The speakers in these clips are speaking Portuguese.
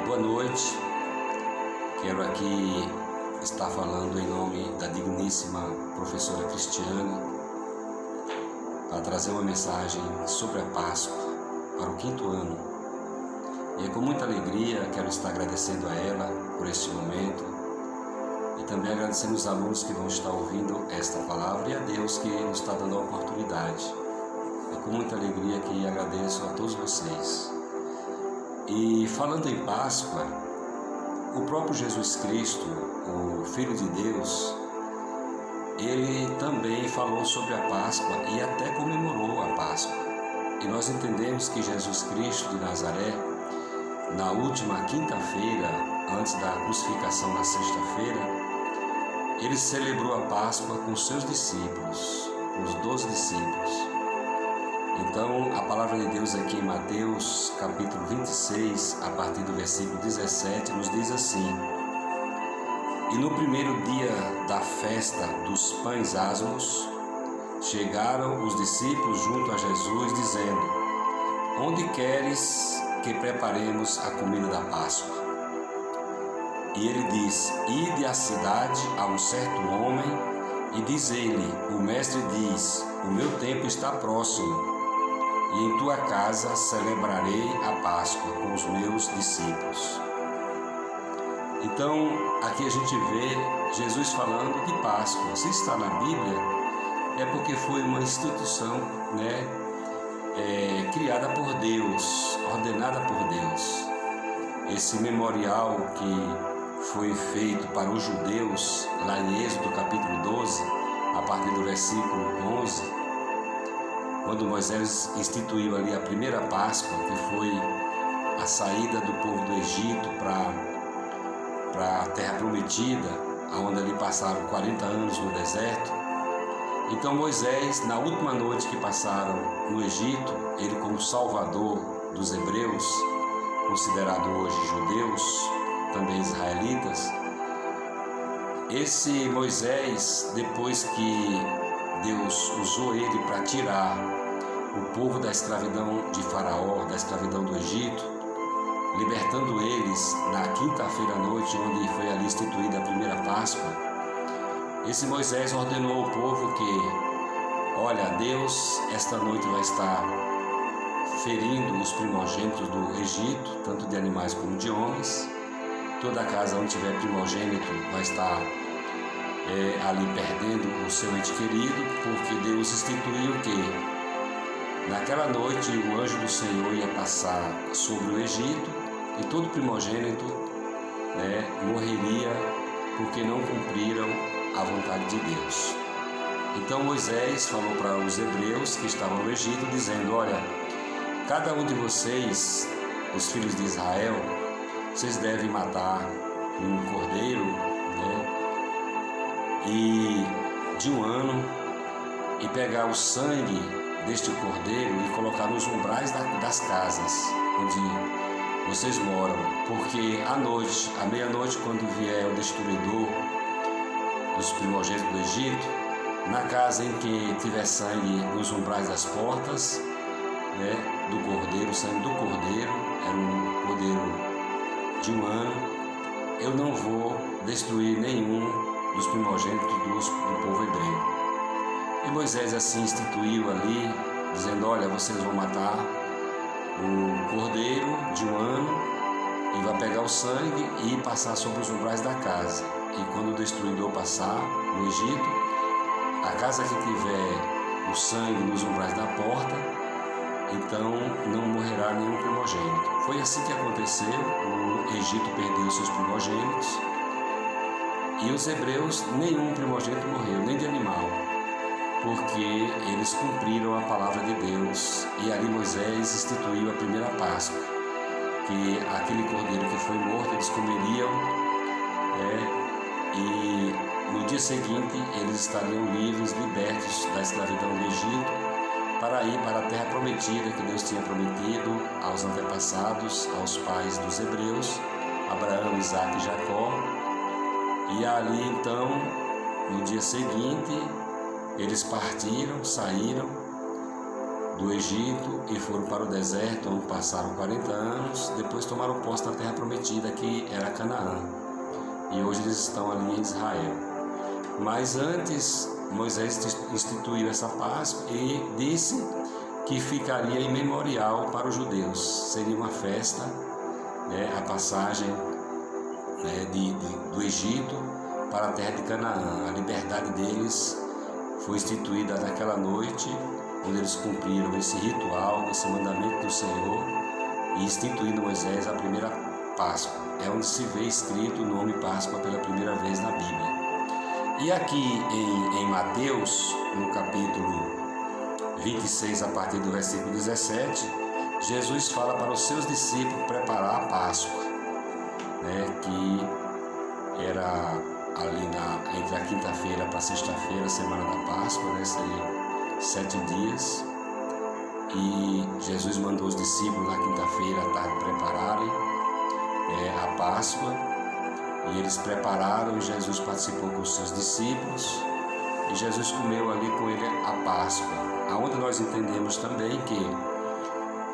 Boa noite, quero aqui estar falando em nome da digníssima professora Cristiane para trazer uma mensagem sobre a Páscoa para o 5º ano. E é com muita alegria quero estar agradecendo a ela por este momento e também agradecendo os alunos que vão estar ouvindo esta palavra e a Deus que nos está dando a oportunidade. É com muita alegria que agradeço a todos vocês. E falando em Páscoa, o próprio Jesus Cristo, o Filho de Deus, ele também falou sobre a Páscoa e até comemorou a Páscoa. E nós entendemos que Jesus Cristo de Nazaré, na última quinta-feira, antes da crucificação na sexta-feira, ele celebrou a Páscoa com seus discípulos, os 12 discípulos. Então, a palavra de Deus aqui em Mateus, capítulo 26, a partir do versículo 17, nos diz assim: E no primeiro dia da festa dos pães asmos, chegaram os discípulos junto a Jesus, dizendo: Onde queres que preparemos a comida da Páscoa? E ele diz: Ide à cidade a um certo homem e diz-lhe: O mestre diz: O meu tempo está próximo, e em tua casa celebrarei a Páscoa com os meus discípulos. Então, aqui a gente vê Jesus falando de Páscoa. Se está na Bíblia, é porque foi uma instituição, criada por Deus, ordenada por Deus. Esse memorial que foi feito para os judeus, lá em Êxodo capítulo 12, a partir do versículo 11, quando Moisés instituiu ali a primeira Páscoa, que foi a saída do povo do Egito para a Terra Prometida, onde ali passaram 40 anos no deserto. Então Moisés, na última noite que passaram no Egito, ele como salvador dos hebreus, considerado hoje judeus, também israelitas, esse Moisés, depois que Deus usou ele para tirar o povo da escravidão de Faraó, da escravidão do Egito, libertando eles na quinta-feira à noite, onde foi ali instituída a primeira Páscoa. Esse Moisés ordenou ao povo que, olha, Deus esta noite vai estar ferindo os primogênitos do Egito, tanto de animais como de homens. Toda casa onde tiver primogênito vai estar ali perdendo o seu ente querido, porque Deus instituiu que naquela noite o anjo do Senhor ia passar sobre o Egito e todo primogênito morreria porque não cumpriram a vontade de Deus. Então Moisés falou para os hebreus que estavam no Egito, dizendo: olha, cada um de vocês, os filhos de Israel, vocês devem matar um cordeiro e de um ano e pegar o sangue deste cordeiro e colocar nos umbrais das casas onde vocês moram, porque à meia-noite, quando vier o destruidor dos primogênitos do Egito, na casa em que tiver sangue nos umbrais das portas do cordeiro, o sangue do cordeiro, era um cordeiro de um ano, eu não vou destruir nenhum dos primogênitos do povo hebreu. E Moisés assim instituiu ali, dizendo: olha, vocês vão matar o cordeiro de um ano e vai pegar o sangue e passar sobre os umbrais da casa. E quando o destruidor passar no Egito, a casa que tiver o sangue nos umbrais da porta, então não morrerá nenhum primogênito. Foi assim que aconteceu. O Egito perdeu seus primogênitos e os hebreus, nenhum primogênito morreu, nem de animal, porque eles cumpriram a palavra de Deus. E ali Moisés instituiu a primeira Páscoa, que aquele cordeiro que foi morto eles comeriam, e no dia seguinte eles estariam livres, libertos da escravidão do Egito, para ir para a terra prometida que Deus tinha prometido aos antepassados, aos pais dos hebreus, Abraão, Isaque e Jacó. E ali então, no dia seguinte, eles partiram, saíram do Egito e foram para o deserto, onde passaram 40 anos, depois tomaram posse da terra prometida, que era Canaã, e hoje eles estão ali em Israel. Mas antes, Moisés instituiu essa Páscoa e disse que ficaria em memorial para os judeus. Seria uma festa, a passagem do Egito para a terra de Canaã. A liberdade deles foi instituída naquela noite, onde eles cumpriram esse ritual, esse mandamento do Senhor, e instituindo Moisés a primeira Páscoa. É onde se vê escrito o nome Páscoa pela primeira vez na Bíblia. E aqui em Mateus, no capítulo 26, a partir do versículo 17, Jesus fala para os seus discípulos preparar a Páscoa, que era ali entre a quinta-feira para a sexta-feira, semana da Páscoa, seria 7 dias. E Jesus mandou os discípulos na quinta-feira à tarde prepararem a Páscoa. E eles prepararam, e Jesus participou com os seus discípulos, e Jesus comeu ali com ele a Páscoa, aonde nós entendemos também que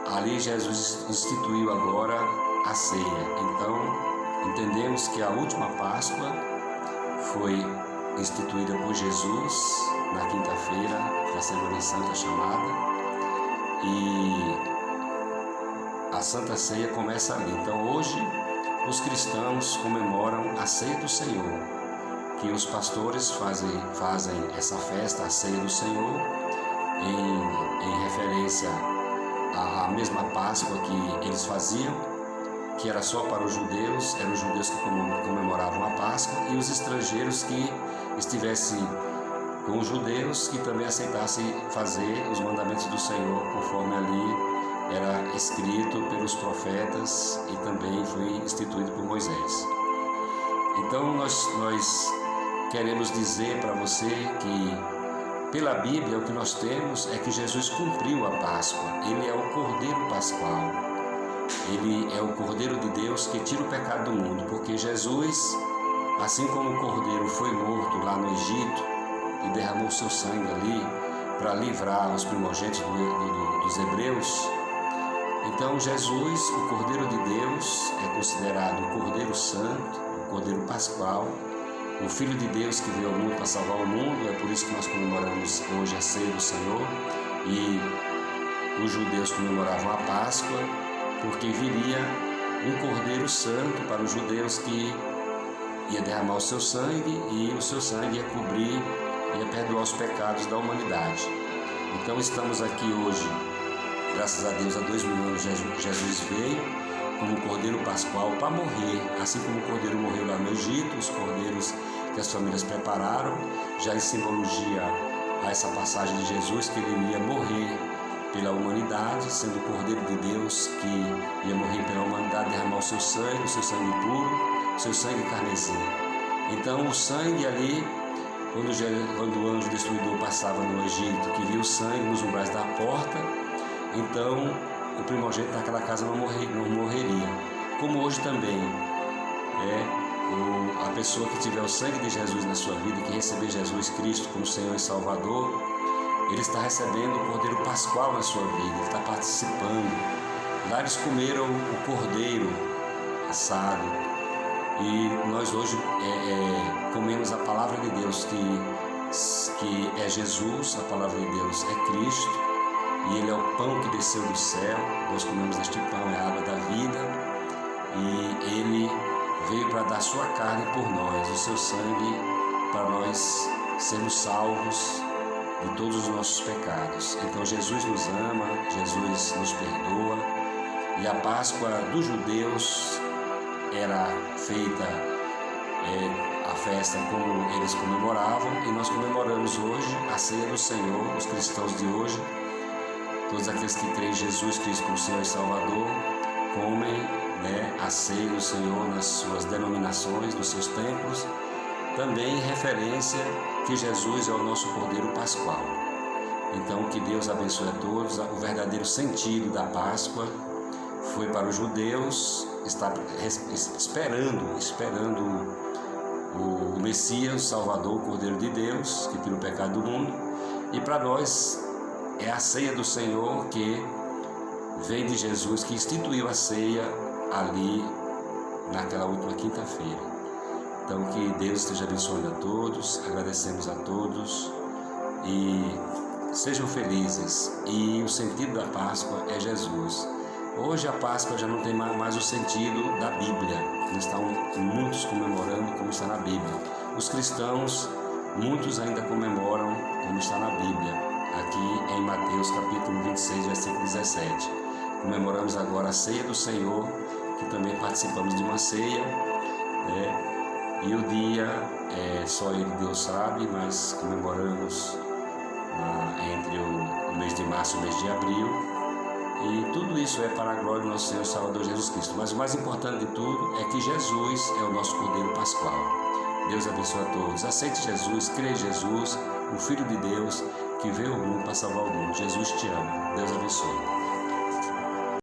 ali Jesus instituiu agora a ceia. Então, entendemos que a última Páscoa foi instituída por Jesus na quinta-feira da Semana Santa chamada, e a Santa Ceia começa ali. Então, hoje, os cristãos comemoram a ceia do Senhor, que os pastores fazem essa festa, a ceia do Senhor, em referência à mesma Páscoa que eles faziam, que era só para os judeus, eram os judeus que comemoravam a Páscoa, e os estrangeiros que estivessem com os judeus, que também aceitassem fazer os mandamentos do Senhor, conforme ali era escrito pelos profetas e também foi instituído por Moisés. Então nós queremos dizer para você que pela Bíblia o que nós temos é que Jesus cumpriu a Páscoa. Ele é o Cordeiro Pascual. Ele é o Cordeiro de Deus que tira o pecado do mundo, porque Jesus, assim como o Cordeiro foi morto lá no Egito e derramou seu sangue ali para livrar os primogênitos dos hebreus, então Jesus, o Cordeiro de Deus, é considerado o Cordeiro Santo, o Cordeiro Pascual, o Filho de Deus que veio ao mundo para salvar o mundo. É por isso que nós comemoramos hoje a ceia do Senhor, e os judeus comemoravam a Páscoa, porque viria um Cordeiro Santo para os judeus que ia derramar o seu sangue, e o seu sangue ia cobrir, ia perdoar os pecados da humanidade. Então estamos aqui hoje, graças a Deus, há 2000 anos Jesus veio como Cordeiro Pascual para morrer, assim como o Cordeiro morreu lá no Egito, os cordeiros que as famílias prepararam, já em simbologia a essa passagem de Jesus, que ele iria morrer pela humanidade, sendo o Cordeiro de Deus que ia morrer pela humanidade, derramar o seu sangue puro, o seu sangue carmesim. Então o sangue ali, quando o anjo destruidor passava no Egito, que viu o sangue nos umbrais da porta, então o primogênito daquela casa não morreria. Como hoje também a pessoa que tiver o sangue de Jesus na sua vida, que receber Jesus Cristo como Senhor e Salvador, ele está recebendo o Cordeiro Pascual na sua vida, ele está participando. Lá eles comeram o cordeiro assado, e nós hoje comemos a palavra de Deus, que é Jesus, a palavra de Deus é Cristo, e ele é o pão que desceu do céu. Nós comemos este pão, é a água da vida, e ele veio para dar sua carne por nós, o seu sangue, para nós sermos salvos de todos os nossos pecados. Então Jesus nos ama, Jesus nos perdoa, e a Páscoa dos judeus era feita a festa como eles comemoravam, e nós comemoramos hoje a ceia do Senhor. Os cristãos de hoje, todos aqueles que creem em Jesus Cristo como Senhor e Salvador, comem a ceia do Senhor nas suas denominações, nos seus templos, também em referência que Jesus é o nosso Cordeiro Pascual. Então, que Deus abençoe a todos. O verdadeiro sentido da Páscoa foi para os judeus estar esperando o Messias, o Salvador, o Cordeiro de Deus, que tira o pecado do mundo, e para nós é a ceia do Senhor que vem de Jesus, que instituiu a ceia ali naquela última quinta-feira. Então que Deus esteja abençoando a todos, agradecemos a todos e sejam felizes. E o sentido da Páscoa é Jesus. Hoje a Páscoa já não tem mais o sentido da Bíblia, não estão muitos comemorando como está na Bíblia. Os cristãos, muitos ainda comemoram como está na Bíblia, aqui em Mateus capítulo 26, versículo 17. Comemoramos agora a ceia do Senhor, que também participamos de uma ceia, e o dia só Ele, Deus sabe, mas comemoramos entre o mês de março e o mês de abril. E tudo isso é para a glória do nosso Senhor e Salvador Jesus Cristo. Mas o mais importante de tudo é que Jesus é o nosso Cordeiro Pascual. Deus abençoe a todos. Aceite Jesus, creia em Jesus, o Filho de Deus, que veio ao mundo para salvar o mundo. Jesus te ama. Deus abençoe.